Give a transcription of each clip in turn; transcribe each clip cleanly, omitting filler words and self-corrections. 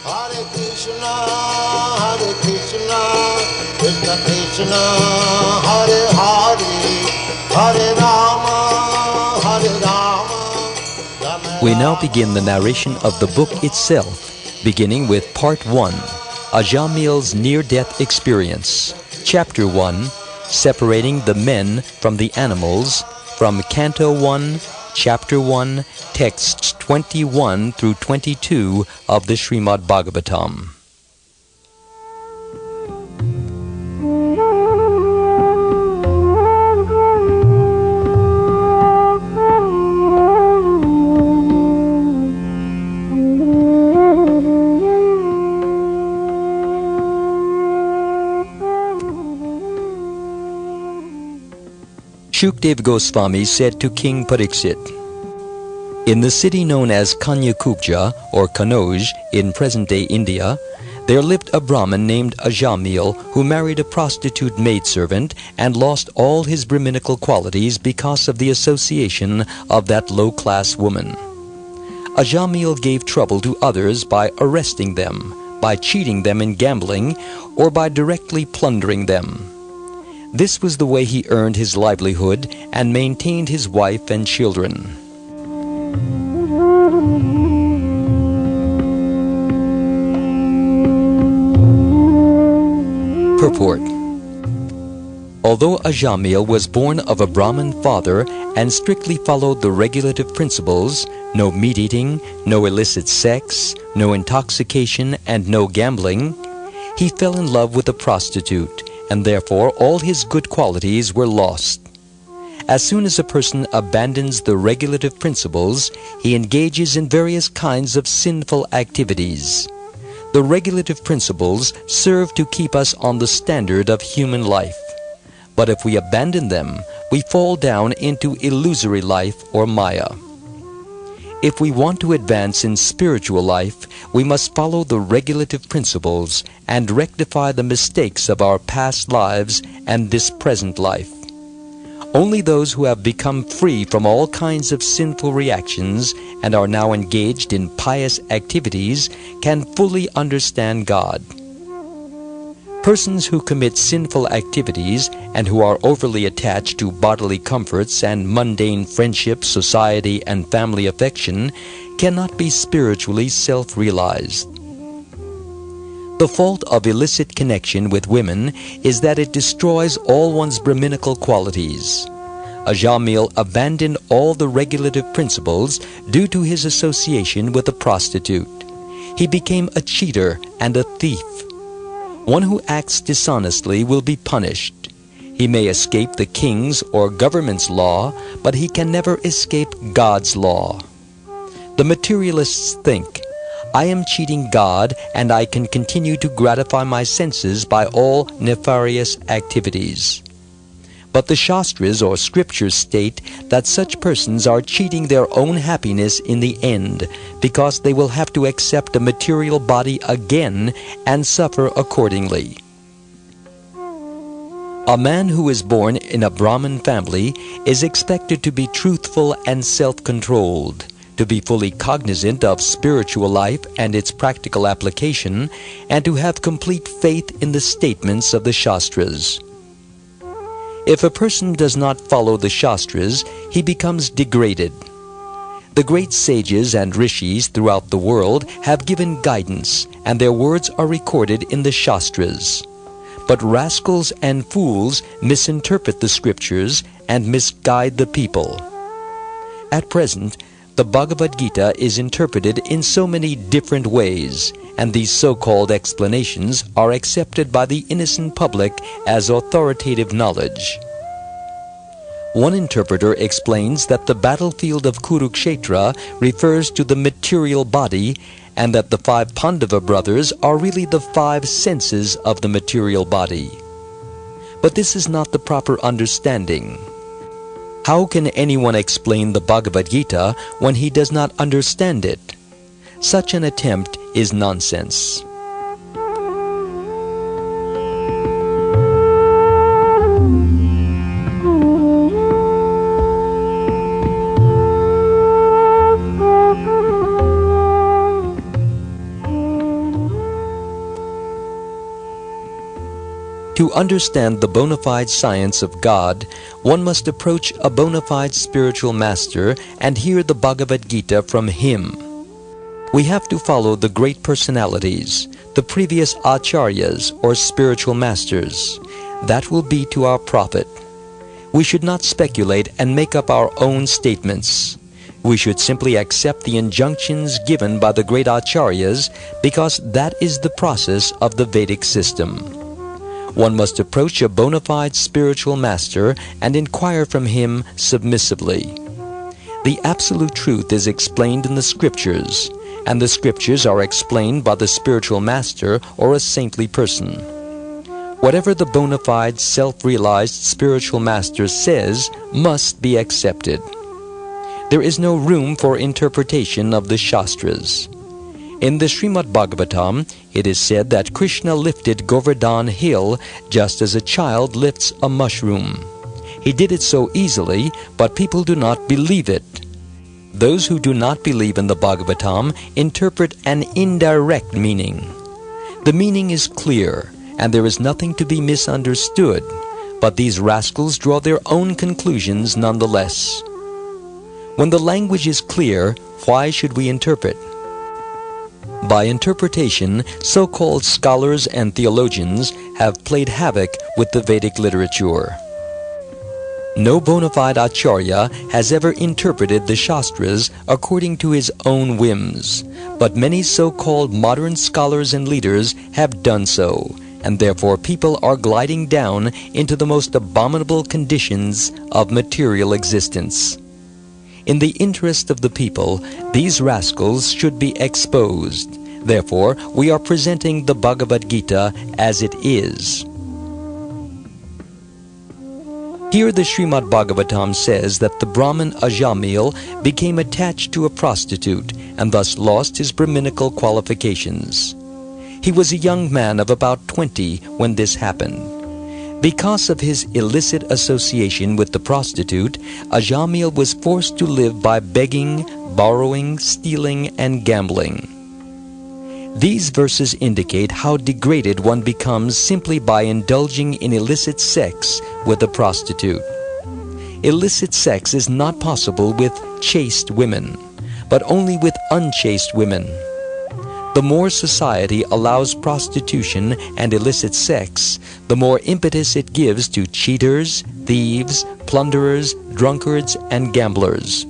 Hare Krishna, Krishna Krishna, Hare Hare, Hare Rama, Rama. We now begin the narration of the book itself, beginning with Part 1, A Jamil's Near-Death Experience, Chapter 1, Separating the Men from the Animals, from Canto 1, Chapter 1, texts 21 through 22 of the Srimad Bhagavatam. Shukdev Goswami said to King Pariksit, "In the city known as Kanyakubja or Kanauj in present-day India, there lived a Brahmin named Jamil who married a prostitute maidservant and lost all his Brahminical qualities because of the association of that low-class woman. Jamil gave trouble to others by arresting them, by cheating them in gambling, or by directly plundering them. This was the way he earned his livelihood and maintained his wife and children." Purport. Although Jamil was born of a Brahmin father and strictly followed the regulative principles, no meat-eating, no illicit sex, no intoxication, and no gambling, he fell in love with a prostitute, and therefore all his good qualities were lost. As soon as a person abandons the regulative principles, he engages in various kinds of sinful activities. The regulative principles serve to keep us on the standard of human life. But if we abandon them, we fall down into illusory life or Maya. If we want to advance in spiritual life, we must follow the regulative principles and rectify the mistakes of our past lives and this present life. Only those who have become free from all kinds of sinful reactions and are now engaged in pious activities can fully understand God. Persons who commit sinful activities and who are overly attached to bodily comforts and mundane friendship, society, and family affection cannot be spiritually self-realized. The fault of illicit connection with women is that it destroys all one's Brahminical qualities. Jamil abandoned all the regulative principles due to his association with a prostitute. He became a cheater and a thief. One who acts dishonestly will be punished. He may escape the king's or government's law, but he can never escape God's law. The materialists think, "I am cheating God and I can continue to gratify my senses by all nefarious activities." But the Shastras or scriptures state that such persons are cheating their own happiness in the end, because they will have to accept a material body again and suffer accordingly. A man who is born in a Brahmin family is expected to be truthful and self-controlled, to be fully cognizant of spiritual life and its practical application, and to have complete faith in the statements of the Shastras. If a person does not follow the Shastras, he becomes degraded. The great sages and rishis throughout the world have given guidance, and their words are recorded in the Shastras. But rascals and fools misinterpret the scriptures and misguide the people. At present, the Bhagavad Gita is interpreted in so many different ways, and these so-called explanations are accepted by the innocent public as authoritative knowledge. One interpreter explains that the battlefield of Kurukshetra refers to the material body, and that the 5 Pandava brothers are really the 5 senses of the material body. But this is not the proper understanding. How can anyone explain the Bhagavad Gita when he does not understand it? Such an attempt is nonsense. To understand the bona fide science of God, one must approach a bona fide spiritual master and hear the Bhagavad Gita from him. We have to follow the great personalities, the previous acharyas or spiritual masters. That will be to our profit. We should not speculate and make up our own statements. We should simply accept the injunctions given by the great acharyas because that is the process of the Vedic system. One must approach a bona fide spiritual master and inquire from him submissively. The absolute truth is explained in the scriptures, and the scriptures are explained by the spiritual master or a saintly person. Whatever the bona fide self-realized spiritual master says must be accepted. There is no room for interpretation of the Shastras. In the Srimad Bhagavatam, it is said that Krishna lifted Govardhan hill just as a child lifts a mushroom. He did it so easily, but people do not believe it. Those who do not believe in the Bhagavatam interpret an indirect meaning. The meaning is clear, and there is nothing to be misunderstood, but these rascals draw their own conclusions nonetheless. When the language is clear, why should we interpret? By interpretation, so-called scholars and theologians have played havoc with the Vedic literature. No bona fide acharya has ever interpreted the Shastras according to his own whims, but many so-called modern scholars and leaders have done so, and therefore people are gliding down into the most abominable conditions of material existence. In the interest of the people, these rascals should be exposed. Therefore, we are presenting the Bhagavad Gita as it is. Here the Srimad Bhagavatam says that the Brahmin Jamil became attached to a prostitute and thus lost his Brahminical qualifications. He was a young man of about 20 when this happened. Because of his illicit association with the prostitute, Jamil was forced to live by begging, borrowing, stealing, and gambling. These verses indicate how degraded one becomes simply by indulging in illicit sex with a prostitute. Illicit sex is not possible with chaste women, but only with unchaste women. The more society allows prostitution and illicit sex, the more impetus it gives to cheaters, thieves, plunderers, drunkards, and gamblers.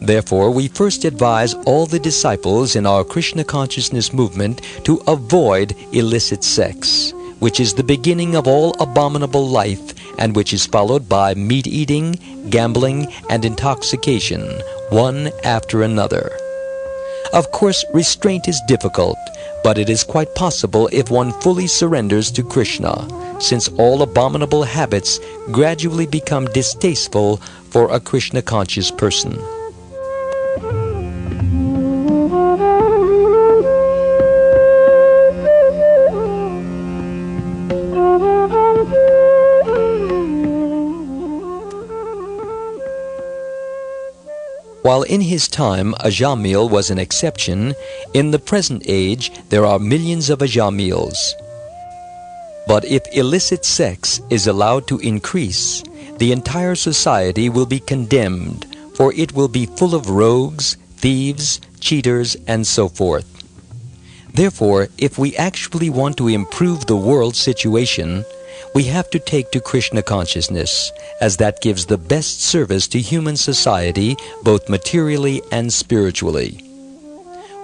Therefore, we first advise all the disciples in our Krishna Consciousness movement to avoid illicit sex, which is the beginning of all abominable life and which is followed by meat-eating, gambling, and intoxication, one after another. Of course, restraint is difficult, but it is quite possible if one fully surrenders to Krishna, since all abominable habits gradually become distasteful for a Krishna-conscious person. While in his time Jamil was an exception, in the present age there are millions of Jamils. But if illicit sex is allowed to increase, the entire society will be condemned, for it will be full of rogues, thieves, cheaters, and so forth. Therefore, if we actually want to improve the world situation, we have to take to Krishna consciousness, as that gives the best service to human society, both materially and spiritually.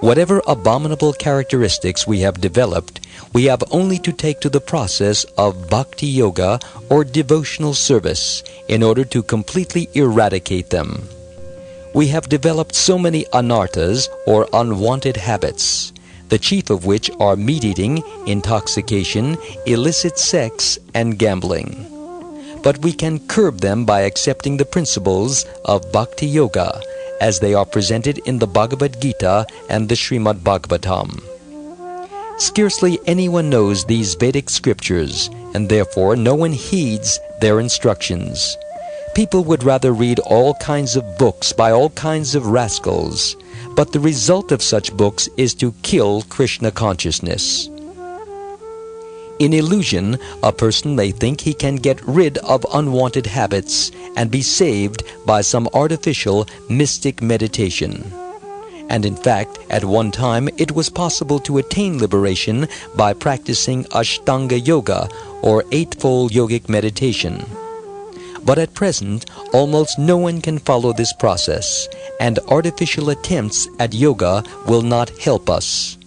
Whatever abominable characteristics we have developed, we have only to take to the process of bhakti yoga or devotional service in order to completely eradicate them. We have developed so many anarthas or unwanted habits, the chief of which are meat-eating, intoxication, illicit sex, and gambling. But we can curb them by accepting the principles of Bhakti Yoga as they are presented in the Bhagavad Gita and the Srimad Bhagavatam. Scarcely anyone knows these Vedic scriptures, and therefore no one heeds their instructions. People would rather read all kinds of books by all kinds of rascals, but the result of such books is to kill Krishna consciousness. In illusion, a person may think he can get rid of unwanted habits and be saved by some artificial mystic meditation. And in fact, at one time it was possible to attain liberation by practicing Ashtanga Yoga or Eightfold Yogic Meditation. But at present, almost no one can follow this process, and artificial attempts at yoga will not help us.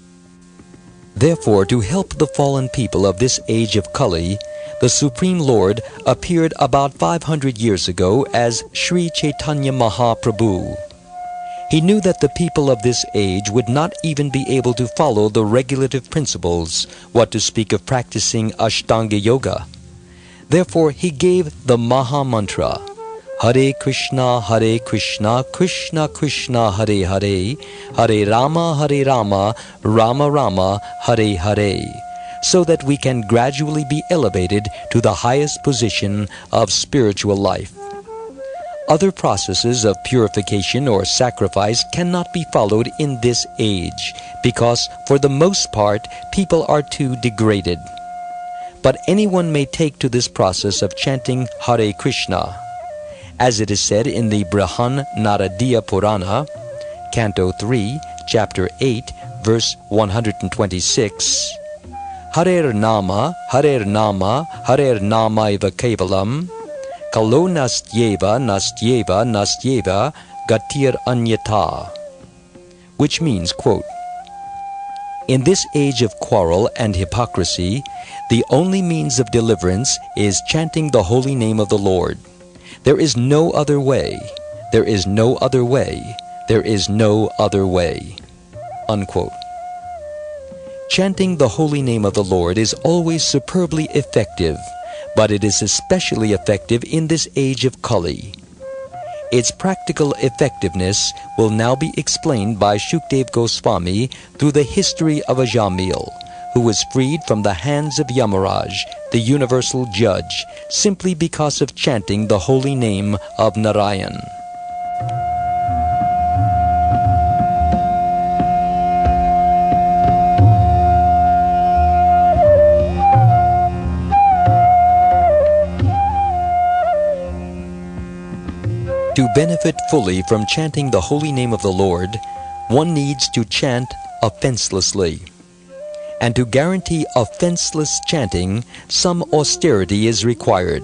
Therefore, to help the fallen people of this age of Kali, the Supreme Lord appeared about 500 years ago as Sri Chaitanya Mahaprabhu. He knew that the people of this age would not even be able to follow the regulative principles, what to speak of practicing Ashtanga Yoga. Therefore, he gave the Maha Mantra, Hare Krishna, Krishna Krishna, Hare Hare, Hare Rama, Rama Rama, Hare Hare, so that we can gradually be elevated to the highest position of spiritual life. Other processes of purification or sacrifice cannot be followed in this age, because for the most part people are too degraded. But anyone may take to this process of chanting Hare Krishna. As it is said in the Brihan Naradiya Purana, Canto 3, Chapter 8, verse 126, Harer Nama, Harer Nama, Harer Nama Eva Kevalam, Kalo Nastyeva, Nastyeva, Nastyeva, Gatir Anyata, which means, quote, in this age of quarrel and hypocrisy, the only means of deliverance is chanting the holy name of the Lord. There is no other way. There is no other way. There is no other way. Unquote. Chanting the holy name of the Lord is always superbly effective, but it is especially effective in this age of Kali. Its practical effectiveness will now be explained by Shukdev Goswami through the history of a Jamil, who was freed from the hands of Yamaraj, the universal judge, simply because of chanting the holy name of Narayan. To benefit fully from chanting the holy name of the Lord, one needs to chant offenselessly. And to guarantee offenseless chanting, some austerity is required.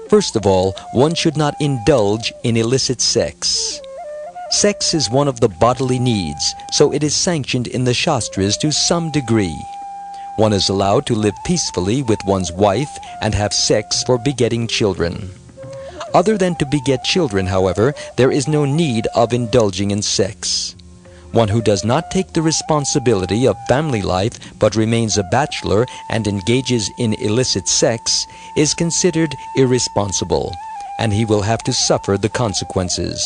First of all, one should not indulge in illicit sex. Sex is one of the bodily needs, so it is sanctioned in the Shastras to some degree. One is allowed to live peacefully with one's wife and have sex for begetting children. Other than to beget children, however, there is no need of indulging in sex. One who does not take the responsibility of family life but remains a bachelor and engages in illicit sex is considered irresponsible, and he will have to suffer the consequences.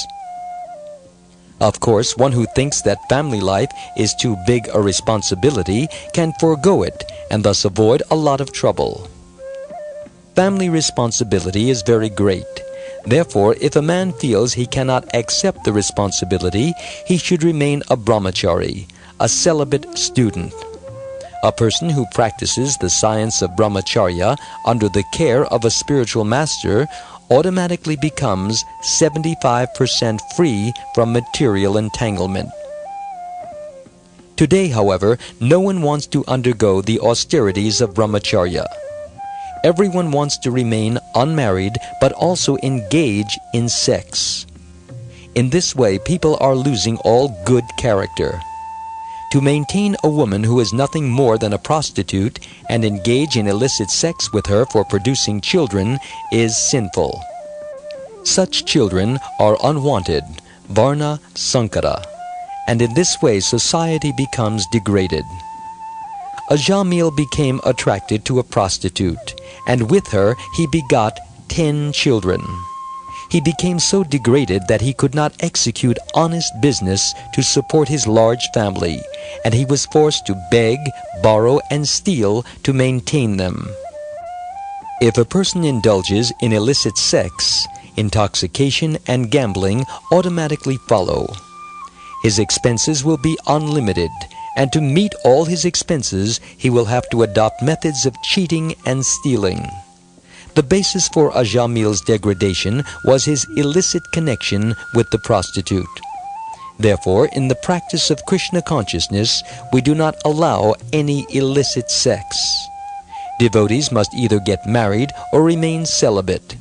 Of course, one who thinks that family life is too big a responsibility can forego it and thus avoid a lot of trouble. Family responsibility is very great. Therefore, if a man feels he cannot accept the responsibility, he should remain a brahmachari, a celibate student. A person who practices the science of brahmacharya under the care of a spiritual master automatically becomes 75% free from material entanglement. Today, however, no one wants to undergo the austerities of brahmacharya. Everyone wants to remain unmarried but also engage in sex. In this way, people are losing all good character. To maintain a woman who is nothing more than a prostitute and engage in illicit sex with her for producing children is sinful. Such children are unwanted, varna sankara, and in this way society becomes degraded. A Jamil became attracted to a prostitute, and with her he begot 10 children. He became so degraded that he could not execute honest business to support his large family, and he was forced to beg, borrow, and steal to maintain them. If a person indulges in illicit sex, intoxication and gambling automatically follow. His expenses will be unlimited, and to meet all his expenses he will have to adopt methods of cheating and stealing. The basis for a Jamil's degradation was his illicit connection with the prostitute. Therefore, in the practice of Krishna consciousness, we do not allow any illicit sex. Devotees must either get married or remain celibate.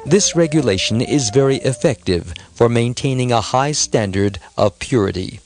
This regulation is very effective for maintaining a high standard of purity.